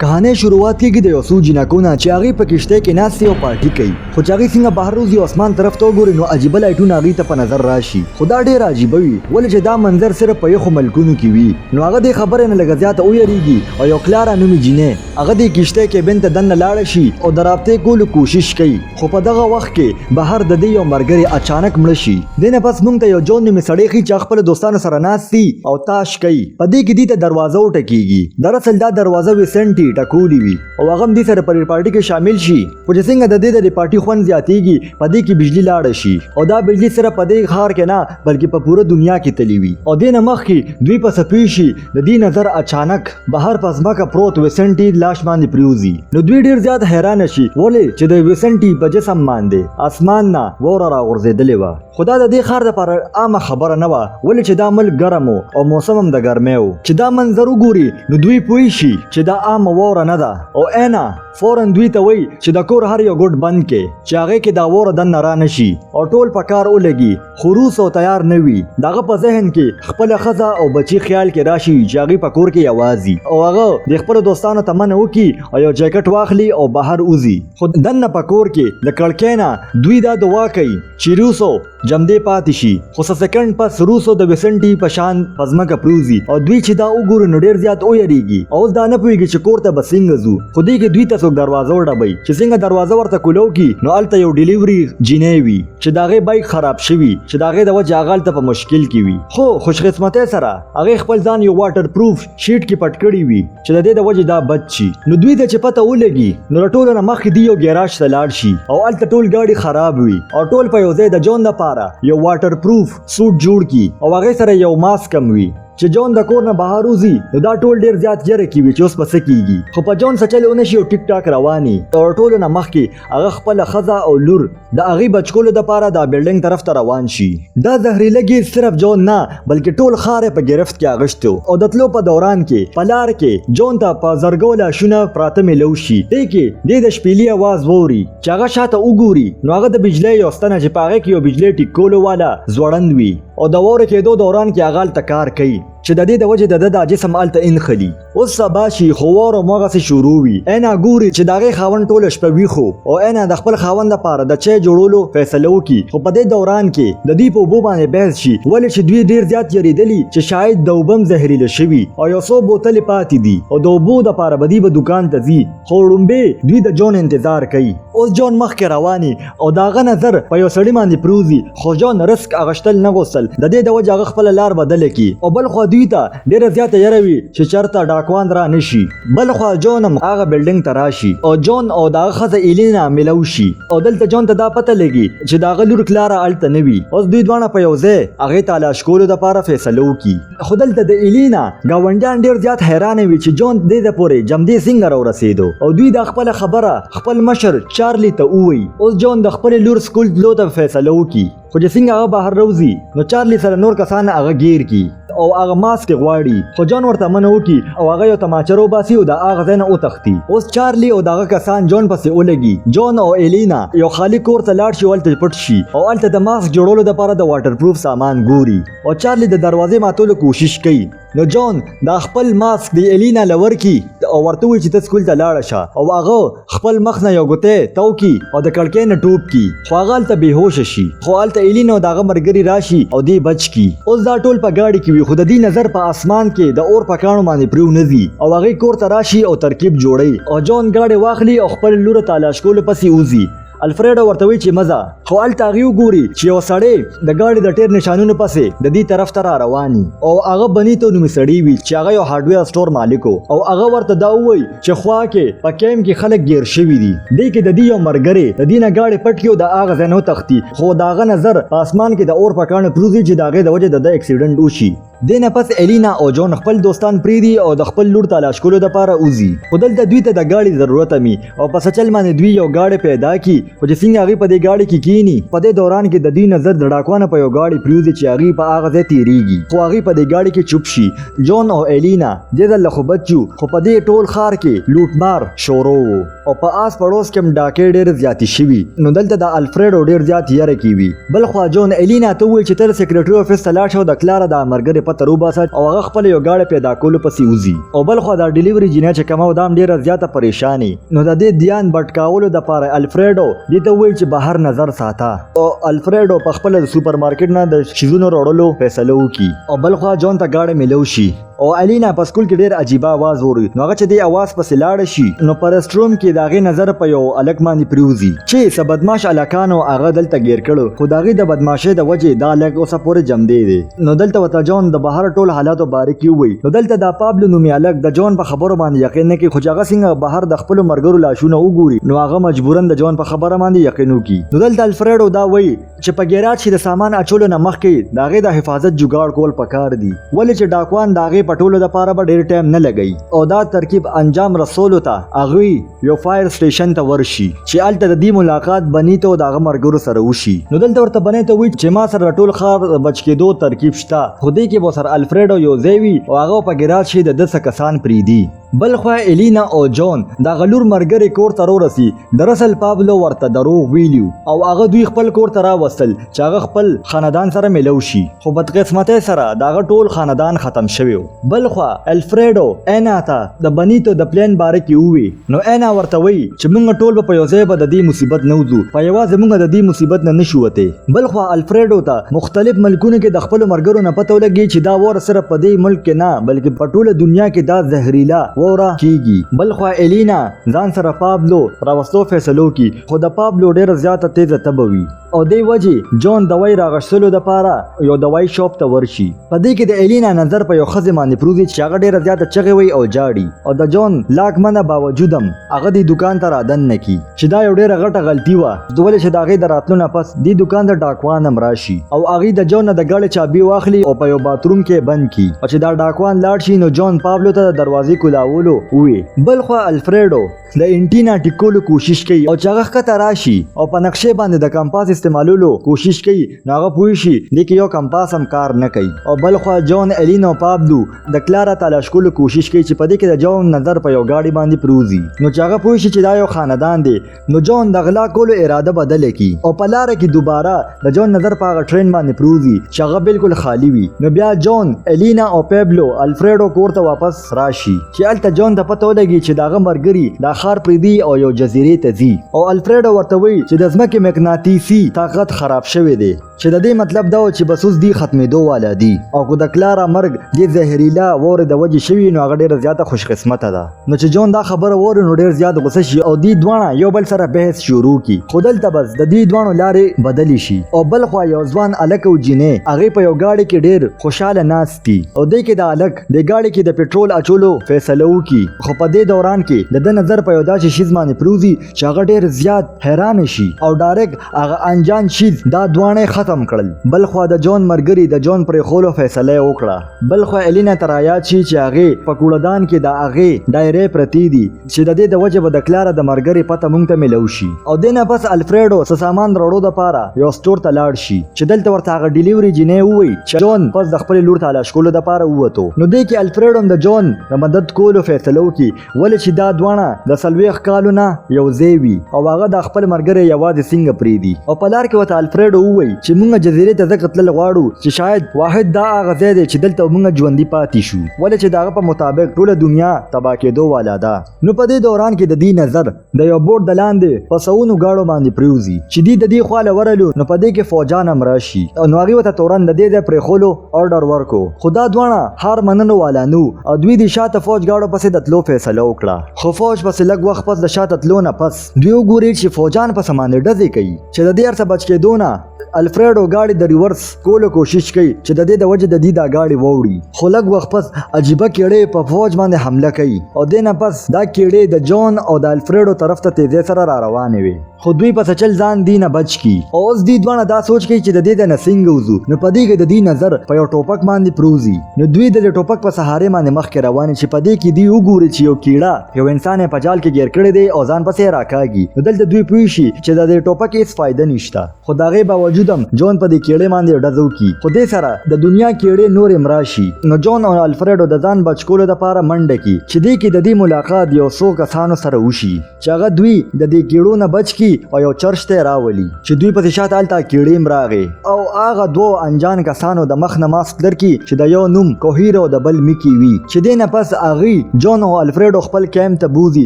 کہانی شروعات کیږي د یو څو جنکونه چې هغه په کشته کې ناستي او پارټي کوي خو چې هغه څنګه بهر روزي اسمان طرف ته وګوري نو عجیب لایټونه هغه ته په نظر راشي خدا ډیر عجیب وي ولې چې دا منظر صرف په یو ملکونو کې وي نو هغه د خبره نه لګ زیات او یریږي او یو کلارا نومي جنې هغه د کشته کې بنت دن لاړ شي او درابطه کول کوشش کوي خو په دغه وخت کې بهر د دې یو مرګري اچانک مړ شي دنه پس موږ ته یو جون نومي سړی چې خپل دوستانو سره ناستي او تاش کوي په دې کې د دروازه وټکیږي دراصل دا دروازه وسنټي ټکولي وي او هغه دې سره پر پارټي کې شامل شي خو چې څنګه د دې د پارټي خون زیاتېږي په دې کې بجلی لاړ شي او دا بجلی سره په دې خار کې نه بلکې په پوره دنیا کې تلی وي او دې نه مخکې دوی په سپی شي د دې نظر اچانک بهر پسماکه پروت وسنټي لاش باندې پریوزي نو دوی ډیر زیات حیران شي ولې چې د وسنټي په جسم باندې اسمان نه وره راغورځېدلې و خدا د دې خار لپاره عامه خبره نه و ولې چې دا ملک ګرم او موسم هم د ګرمۍ و چې دا منظر وګوري نو دوی پوه شي چې دا عامه وره نه ده او اینا فورا دوی ته وای چې د کور هر یو ګډ بند کې چې هغه کې دا وره دن را نشي او ټول په کار ولګي خروس او تیار نه وي دغه په ذهن کې خپل خزه او بچی خیال کې راشي چې هغه په کور کې یوازي او هغه د خپل دوستانو ته منو کی او یو جاکټ واخلي او بهر اوزي خو دنه په کور کې د کړکېنا دوی دا دعا کوي چې روسو جمدې پاتې شي خو سکند پس روسو د وسنټي په شان پزماکه پروزي او دوی چې دا وګوري نو ډیر زیات اوریږي او دا نه پوهیږي چې کور ته بسنګ زو خو دې کې دوی ته څوک دروازه وډبای چې څنګه دروازه ورته کولو کی نو الته یو ډیلیوري جینې وي چې داغه بایک خراب شوی چې داغه د وجه اغال ته په مشکل کې وي خو خوش قسمته سره هغه خپل ځان یو واټر پروف شیټ کې پټ کړی وي چې د دې د وجه دا بچي نو دوی ته چې پته ولګي نو ټول نه مخ دی یو ګیراج ته لاړ شي او الته ټول گاډي خراب وي او ټول په یو ځای د جون لپاره یو واټر پروف سوټ جوړ کی او هغه سره یو ماسک هم وي چې جون د کور نه بهر وځي نو دا ټول ډیر زیات جره کیږي چې اوس پس کیږي خو په جون سچلونه شي او ټیک ټاک رواني او ټول نه مخکې هغه خپل خزه او لور د هغه بچکولو د پاره د بلډینګ طرف ته روان شي دا زهريلګي صرف جون نه بلکې ټول خاره په گرفت کې اغشتو او د تلو په دوران کې پلار کې جون ته په زرګوله شونه پراته ملو شي دې کې د شپېلي आवाज ووري چې هغه شاته وګوري نو هغه د بجلی یو ستنه چې پاغه کې یو بجلی ټیکولو والا زوړند وي او د وره کېدو دوران کې هغه تکار کوي چې د دې د وجه د جسم الته انخلي اوس سبا شي خوار او مغه سي شروع وي انا ګوري چې داغه خاون ټول شپه وی خو او انا د خپل خاون د پاره د چي جوړولو فیصله وکي خو په دې دوران کې د دې په بو باندې بحث شي ولې چې دوی ډیر زیات یریدلی چې شاید د وبم زهريله شوی او یو څو بوتل پاتې دي او د وبو د پاره بدی به دکان ته ځي خو لومبه دوی د جون انتظار کوي اوس جون مخ کې رواني او داغه نظر په یو سړی باندې پروزي خو جون رسک اغشتل نه غوسل د دې د وجه خپل لار بدل کی او بل خو دوی ته ډیره زیاته یروي چې چرته ډاکوان را نشي بل خو جون هم هغه بلډینګ ته راشي او جون او دا خزه ایلینا ملو شي او دلته جون ته دا پته لګي چې دا غلور کلارا الته نوي اوس دوی دوانه په یو ځای هغه تلاش کولو د پاره فیصله وکي خو دلته د ایلینا گاونډیان ډیر زیات حیران وي چې جون دې د پوره جمدې څنګه را رسیدو او دوی د خپل خبره خپل مشر چارلی ته ووي اوس جون د خپل لور سکول تلو ته فیصله وکي خو چې څنګه هغه بهر روزي نو چارلی سره نور کسان هغه گیر کی او هغه ماسک غواړي خو جون ورته منو کی او هغه یو تماچرو باسي او د هغه ځنه او تختی اوس چارلی او دغه کسان جون پسې ولګي جون او ایلینا یو خالی کور ته لاړ شي ولته پټ شي او الته د ماسک جوړولو لپاره د واټر پروف سامان ګوري او چارلی د دروازې ماتولو کوشش کوي نو جون دا خپل ماسک دی ایلینا لور کی او ورته وی چې تاسو کول ته لاړ شه او هغه خپل مخ نه یو ګوته توکي او د کړکۍ نه ټوب کی خو هغه ته بهوش شي خو الته ایلینا دغه مرګري راشي او دی بچ کی اوس دا ټول په گاډي کې وي خو د دې نظر په اسمان کې د اور په کانو باندې پریو نزي او هغه کور ته راشي او ترکیب جوړي او جون گاډي واخلي او خپل لور تلاش کول پسې اوزي الفریډو ورته وی چې مزه خو الته هغه ګوري چې یو سړی د گاډي د ټیر نشانونو پسې د دې طرف ته را رواني او هغه بنیته نو سړی وی چې هغه یو هارډویر سٹور مالک او هغه ورته دا وای چې خوا کې په کیم کې خلک گیر شوی دي دې کې د دې یو مرګري د دې نه گاډي پټ کیو د هغه ځنو تختی خو داغه نظر اسمان کې د اور په کانو پروزي چې داغه د وجه د اکسیډنټ وشي دینه پس ایلینا او جون خپل دوستان پریدي او د خپل لور تلاش کولو د پاره اوزي خدل د دوی ته د گاډي ضرورت می او پس چل باندې دوی یو گاډي پیدا کی خو چې څنګه هغه په دې گاډي کې کینی په دې دوران کې د دې نظر د ډاکوانو په یو گاډي پریوزي چې هغه په هغه ځای تیریږي خو هغه په دې گاډي کې چوپ شي جون او الینا د دې له خو بچو خو په دې ټول خار کې لوټمار شروع وو او په آس پړوس کې ډاکې ډېر زیاتې شوي نو دلته د الفریډو ډېر زیات یاره کیوي بل خو جون الینا ته وویل چې تر سیکریټري افیس ته لاړ شو د کلارا د مرګري پته روباسه او هغه خپل یو گاډي پیدا کولو پسې وزي او بل خو د ډیلیوري جنې چې کومه دام ډیره زیاته پریشانی نو د دې دیان بټکاولو د پاره الفریډو دې ته وایي چې بهر نظر ساته او الفریډو په خپل سوپر مارکیټ نه د شیزونو وروړلو فیصله وکي او بل خو جون ته گاډي ملو شي او الینا په سکول کې ډیر عجیبه आवाज اوري نو هغه چې دې आवाज پسې لاړ شي نو پر ستروم کې داغه نظر په یو الک باندې پریوزي چې سب بدمعش الکانو هغه دلته گیر کړو خو داغه د بدمعشۍ د وجه دا لګ اوسه پورې جمع دی نو دلته وته جون د بهر ټول حالاتو باریکی وي نو دلته د پابلو نومي الک د جون په خبرو باندې یقین نه کوي خو هغه څنګه بهر د خپل مرګرو لاشونه وګوري نو هغه مجبورن د جون په خبره باندې یقین وکي نو دلته الفریډو دا وایي چې په ګیراج کې د سامان اچولو نه مخکې داغه د حفاظت جوګاړ کول پکار دي ولې چې ډاکوان داغه پټولو د پاره ډیر ټایم نه لګي او دا ترکیب انجام رسولو ته اغوی یو فایر سټیشن ته ورشي چې الته د دې ملاقات بنی ته د مرګرو سره وشي نو دلته ورته بنی ته وي چې ما سره ټول خار بچ کېدو ترکیب شته خو دې کې به سر الفریډو یو زیوی او هغه په ګراج شي د 10 کسان پریدي بل خو الینا او جون دا غلور مرګري کور ته ورسي دراصل پابلو ورته دروغ ویلیو او هغه دوی خپل کور ته راوستل چې هغه خپل خاندان سره ملو شي خو بدقسمته سره دا ټول خاندان ختم شوی بل خو الفریډو اینا ته د بنیتو د پلان باره کې وی نو اینا ورته وی چې موږ ټول په یو ځای به د دې مصیبت نه وځو په یوازې موږ د دې مصیبت نه نشو وته بل خو الفریډو ته مختلف ملکونو کې د خپل مرګرو نه پته ولګي چې دا ور سره په دې ملک کې نه بلکې په ټوله دنیا کې دا زهريلا وره کیږي بل خو الینا ځان سره پابلو راوستو فیصلو کی خو د پابلو ډیر زیاته تیزه تبوي او دی وجه جون دوای راغشتلو د پاره یو دوای شاپ ته ورشي په دې کې د الینا نظر په یو خزه باندې پروزي چې هغه ډیره زیاته چغې وي او جاړي او د جون لاک منه باوجودم هغه د دکان ته رادن نکی چې دا یو ډیره غټه غلطي و دوله چې داغه دراتلو نه پس د دکان د ډاکوان هم راشي او هغه د جون د ګاډي چابي واخلي او په یو باتروم کې بند کی او چې دا ډاکوان لاړ شي نو جون پابلو ته د دروازې کولاولو وی بل خو الفریډو د انټینا ټیکولو کوشش کوي او چې هغه کته راشي او په نقشې باندې د کمپاس استعمالولو کوشش کوي نو هغه پوه شي لیکي یو کمپاس هم کار نه کوي او بل خو جون الینا او پابلو د کلارا تلاش کولو کوشش کوي چې په دې کې د جون نظر په یو گاډي باندې پروزي نو چې هغه پوه شي چې دا یو خاندان دی نو جون د غلا کولو اراده بدل کی او په لار کې دوباره د جون نظر په هغه ټرین باندې پروزي چې هغه بالکل خالی وي نو بیا جون الینا او پابلو الفریډو کور ته واپس راشي چې الته جون ته پته ولګي چې داغه مرګري دا خار پریدي او یو جزیره ته ځي او الفریډو ورته وی چې د ځمکې مغناطیسي طاقت خراب شوی دی چې د دې مطلب دا و چې بس اوس دی ختمېدو والا دی او کو د کلارا مرګ د زهريلا وره د وجه شوی نو هغه ډیره زیاته خوش قسمته ده نو چې جون دا خبره وره نو ډیر زیات غوسه شي او دی دوانه یو بل سره بحث شروع کی خودل ته بس د دې دوانو لارې بدلی شي او بل خو یو ځوان الک او جینې هغه په یو گاډي کې ډیر خوشاله ناشتي او د کې د الک د گاډي کې د پېټرول اچولو فیصله وکي خو په دې دوران کې د نظر په یو داسې شیز باندې پروزي چې هغه ډیر زیات حیران شي او ډایرکټ هغه انجان شیز دا دوانه ختم کړل بل خو د جون مرګري د جون پر خولو فیصله وکړه بل خو الینا ترایات شي چې هغه په کوړدان کې د هغه دایره پرتی دي چې د دې د وجه به د کلارا د مرګري پته مونږ ته ملو شي او دینه پس الفریډو سامان وروړو د پاره یو سٹور ته لاړ شي چې دلته ورته هغه ډیلیوري جنې ووي چې جون پس د خپل لور تلاش کولو د پاره ووتو نو دې کې الفریډو د جون د مدد کولو فیصله وکي ولې چې دا دوانه د سلويخ کالو نه یو زیوی او هغه د خپل مرګري یوازې څنګه پریدي او په لار کې وته الفریډو ووي چې مونږ جزیره ته ځکه تلل غواړو چې شاید واحد دا هغه ځای دی چې دلته مونږ ژوندۍ پاتې شو ولې چې داغه په مطابق ټوله دنیا تبا کېدو والا ده نو په دې دوران کې د دې نظر د یو بورډ د لاندې په سونو گاړو باندې پریوزي چې د دې خواله ورلو نو په دې کې فوجان هم راشي نو هغه وته تورن د دې د پرخولو آرډر ورکو خدا دوانه هر مننو والا نو او دوی د شاته فوج گاړو پسې د تلو فیصله وکړه خو فوج پسې لږ وخت پس د شاته تلو نه پس دوی وګوري چې فوجان په سمانه ډزې کوي چې د دې ارڅ بچ کېدو نه الفریډو الفریډو گاډي د ریورس کولو کوشش کوي چې د دې د وجه د دې دا گاډي ووړي خو لږ وخت پس عجیبه کیړې په فوج باندې حمله کوي او دینه پس دا کیړې د جون او د الفریډو طرف ته تیزی سره را روانې وي خو دوی په چل ځان دینه بچ کی او اوس دوی دوه دا سوچ کوي چې د دې د نسنګ وزو نو پدې کې د دې نظر په یو ټوپک باندې پروزي نو دوی د ټوپک په سهاره باندې مخ کې روان چې پدې کې دی وګوري چې یو کیړه یو انسان په جال کې ګیر کړی دی او ځان پسې راکاږي نو دلته دوی پوه شي چې د دې ټوپک هیڅ فائدہ نشته خو دا غي باوجود هم جون په دې کیړې باندې ډزو کی خو دې سره د دنیا کیړې نور امراشي نو جون او الفریډو د ځان بچ کولو لپاره منډه کی چې دې کې د دې ملاقات یو څو کسانو سره وشي چې هغه دوی د دې کیړو نه بچ کی او یو چرچ ته راولي چې دوی په شاته الته کیړې مراغه او هغه دوه انجان کسانو د مخ نه ماسک لرکی چې د یو نوم کوهیرو د بل میکی وی چې دینه پس اغي جون او الفریډو خپل کیمپ ته بوزي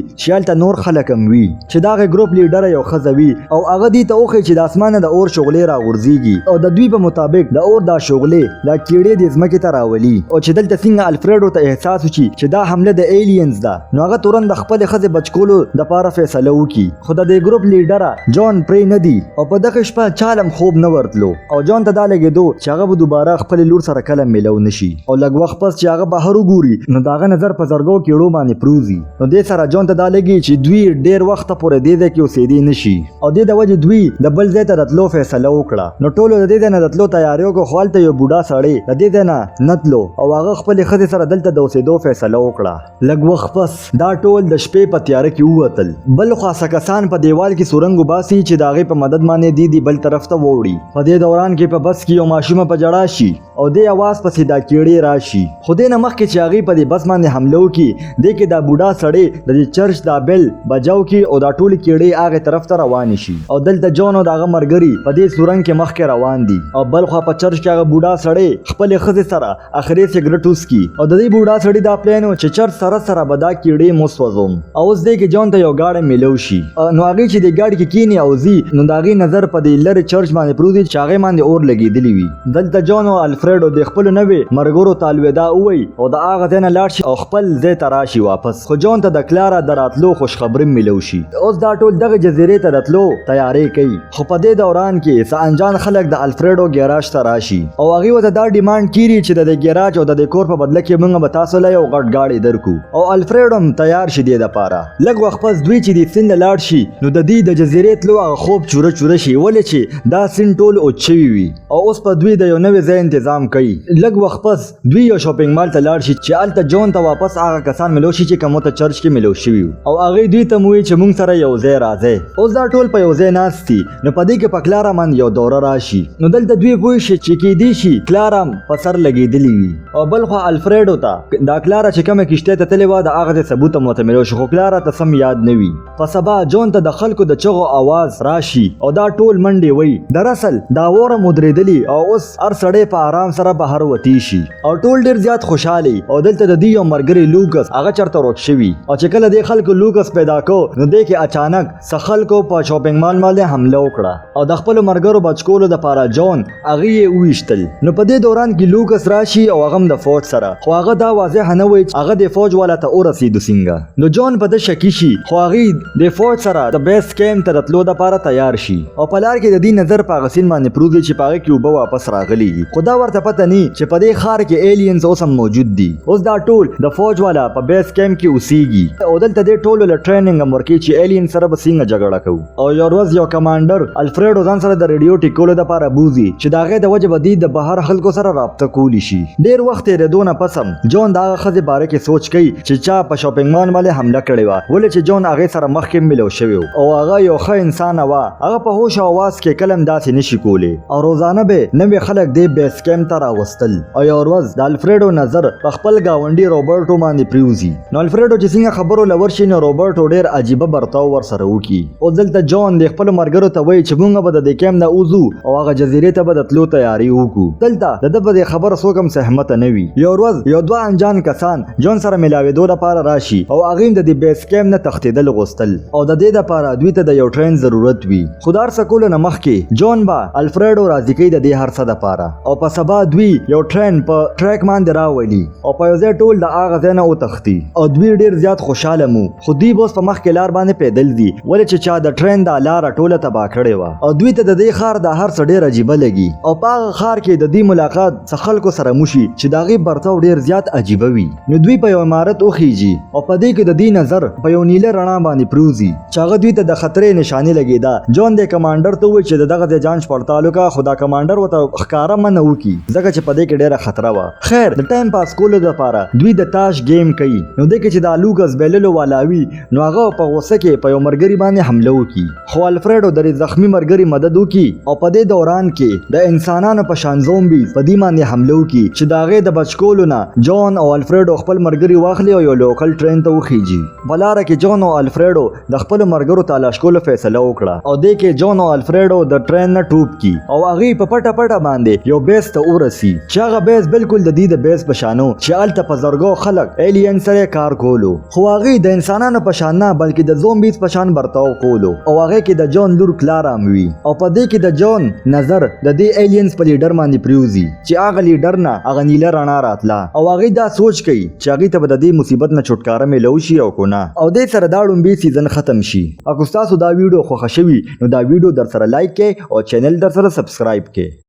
چې الته نور خلک هم وی چې دا ګروپ لیډر یو خزوي او هغه دې ته اوخه چې د اسمانه د اور شغلې را غورځيږي او د دوی په مطابق د اور دا شغلې دا کیړې د ځمکې ته راولي او چې دلته څنګه الفریډو ته احساس وشي چې دا حمله د ایلینز ده نو هغه تورن د خپل خزه بچکولو د پاره فیصله وکي خو د دې ګروپ لیډر جون پرې نه دی او په دغه شپه چالم خوب نه ورتلو او جون ته دا لګیدو چې هغه به دوباره خپل لور سره کله ملو نشي او لږ وخت پس چې هغه بهر وګوري نو داغه نظر په زرګو کېړو باندې پروزي نو دې سره جون ته دا لګي چې دوی ډیر وخت پورې دې کې اوسېدي نشي او دې د وجه دوی د بل ځای ته راتلو فیصله وکړه نو ټولو د دې نه راتلو تیاریو کو خپلته یو بوډا سړی د دې نه نتلو او هغه خپل خزه سره دلته د اوسېدو فیصله وکړه لږ وخت پس دا ټول د شپې په تیاره کې ووتل بل خو سکسان په دیوال کې سورنګ وباسي چې داغه په مدد باندې دی بل طرف ته ووړي په دې دوران کې په بس کې یو ماشومه په جړا شي او دې आवाज پسې دا کیړې راشي خو دې نه مخکې چې هغه په دې بس باندې حمله وکړي دې کې دا بوډا سړی د چرچ دا بیل بجاو کې او دا ټول کیړې هغه طرف ته روان شي او دلته جون او داغه مرګري په دې سورنګ کې مخ کې روان دي او بل خو په چرچ کې هغه بوډا سړی خپل خزه سره اخري سیګریټ وسکي او د دې بوډا سړی دا پلان چې چرچ سره بدا کیړې موسوزوم او اوس دې کې جون ته یو گاډي ملو شي نو هغه چې دې گاډي کې کینی او زی نو داغي نظر په دې لری چرچ باندې پروزي چې هغه باندې اور لګېدلی وي دلته جون او الفریډو د خپل نوې مرګورو طالبدا وای او د هغه ځای نه لاړ شي او خپل ځای ته راشي واپس خو جون ته د کلارا دراتلو خوش خبري ملو شي اوس دا ټول دغه جزیره ته راتلو تیاری کوي خو په دې دوران کې سانجان خلک د الفریډو ګیراج ته راشي او هغه وته دا ډیماند کیږي چې د ګیراج او د کور په بدله کې موږ به تاسو له یو غټ گاډي درکو او الفریډو تیار شي د لپاره لږ وخت پس دوی چې د سند لاړ شي نو د دې د جزیره تلو خوب چوره شي ولې چې دا سین ټول او چوي وي او اوس په دوی د یو نوې ځای تنظیم کوي لږ وخت پس دوی یو شاپینګ مال ته لاړ شي چې الته جون ته واپس هغه کسان ملو شي چې کوم ته چرچ کې ملو شي او هغه دوی ته موي چې مونږ سره یو ځای راځي اوس دا ټول په یو ځای ناشتي نو په دې کې په کلارا من یو دوره راشي نو دلته دوی پوه شي چې کې دی شي کلارا په سر لګېدلی وي او بل خو الفریډو ته دا کلارا چې کومه کشته ته تللی و د هغه ثبوت مو ملو شي خو کلارا ته سم یاد نه وي په سبا جون ته د خلکو د چغو आवाज راشي او دا ټول منډي وي دراصل دا وره مدریدلی او اوس هر سړی په آرام سره بهر وتی شي او ټول ډیر زیات خوشاله او دلته د دې یو مرګري لوکس هغه چرته روک شوی او چې کله د خلکو لوکس پیدا کو نو د کې اچانک سخلکو په شاپینګ مال باندې حمله وکړه او د خپل مرګرو بچکولو د پاره جون هغه یې ویشتل نو په دې دوران کې لوکس راشي او هغه د فوج سره خو هغه دا واضح نه وي هغه د فوج والا ته ورسېدو څنګه نو جون په د شکی شي خو هغه د فوج سره د بیس کیمپ ته راتلو د پاره تیار شي او په لار کې د دې نظر په غسین باندې پروزي چې پاره کې وبو واپس راغلي خدا ورته پته نه چې په دې خار کې ایلینز اوس هم موجود دي اوس دا ټول د فوج والا په بیس کیمپ کې اوسېږي او دلته د ټولو له ټریننګ امورکي چې ایلین سره به څنګه جګړه کوي او یو ورځ یو کمانډر الفریډو ځان سره د ریډیو ټیکولو د پاره بوزي چې داغه د وجه بدی د بهر خلکو سره رابطه کولی شي ډیر وخت یې ردونه پسم جون دا خزه باره کې سوچ کوي چې چا په شاپینګ مال باندې حمله کړې و ولې چې جون هغه سره مخکې ملو شوی او هغه یو ښه انسان و هغه په هوش او आवाज کې کلم داسې نشي کولی او روزانه به نوې خلک د بیس کیمپ ته راوستل او یو ورځ د الفریډو نظر په خپل گاونډي روبرټو باندې پریوزي نو الفریډو چې څنګه خبرو لور شي نو روبرټو ډیر عجیبه برتاو ور سره وکي او دلته جون د خپل مرګرو ته وایي چې موږ به د کیمپ نه اوزو او هغه جزیره ته به تلو تیاری وکړو دلته د په خبر سو کوم سہمت نه وي یو ورځ یو دوه انجان کسان جون سره ملاوي دوه لپاره راشي او هغه د بیس کیمپ نه تختیدل غوستل او د دې لپاره دوی ته د یو ټرین ضرورت وي خدار سکول نه مخ کې جون با الفریډو راځي کوي د دې هر څه لپاره او په سبا دوی یو ټرین په ټریک باندې راولي او په یو ځای ټول د هغه ځای نه وتښتي او دوی ډیر زیات خوشاله مو خو دوی بوس په مخ کې لار باندې پیدل دي ولې چې چا د ټرین د لار ټوله تبا کړې و او دوی ته د دې خار د هر څه ډیر عجیب لګي او په هغه خار کې د دې ملاقات څخه خلکو سره موشي چې د هغې برتاو ډیر زیات عجیبه وي. نو دوی په یو عمارت وخیږي او په دې کې د دې نظر په یو نیله رڼا باندې پروزي چې هغه دوی ته د خطرې نشانه لګیدا. جون د کمانډر ته وایي چې دغه د جانچ پړتال وکړه، خو دا کمانډر ورته ښکاره منع وکړي ځکه چې په دې کې ډیره خطره وه. خیر د ټایم پاس کولو لپاره دوی د تاش گیم کوي. نو دې کې چې دا لوکس بیللو والا وي نو هغه په غوسه کې په یو مرګري باندې حمله وکړي، خو الفریډو د زخمی مرګري مدد وکړي او په دې دوران کې د انسانانو په شان زومبیز په دې باندې حمله وکړي چې د هغې د بچ کولو نه جون او الفریډو خپل مرګري واخلي او یو لوکل ټرین ته وخیږي. په لاره کې جون او الفریډو د خپلو مرګرو تلاش کولو فیصله وکړه او دې کې جون او الفریډو د ټرین نه ټوپ کی او هغې په پټه پټه باندې یو بیس ته ورسي چې هغه بیس بالکل د دې د بیس په شانو چې هلته په زرګو خلک ایلین سره کار کولو، خو هغې د انسانانو په شان نه بلکې د زومبیز په شان برتاو کولو او هغې کې د جون لور کلارا هم وي او په دې کې د جون نظر د دې ایلینز په لیډر باندې پریوزي چې هغه لیډر نه هغه نیله رڼا راتله او هغې دا سوچ کوي چې هغې ته به د دې مصیبت نه چھټکاره میلو شي او که نه، او دې سره دا ړومبی سیزن ختم شي. اکو ستاسو دا ویډیو خوښه شوي نو دا ویډیو در سره لایک کړئ او چینل در سره سبسکرایب کړئ.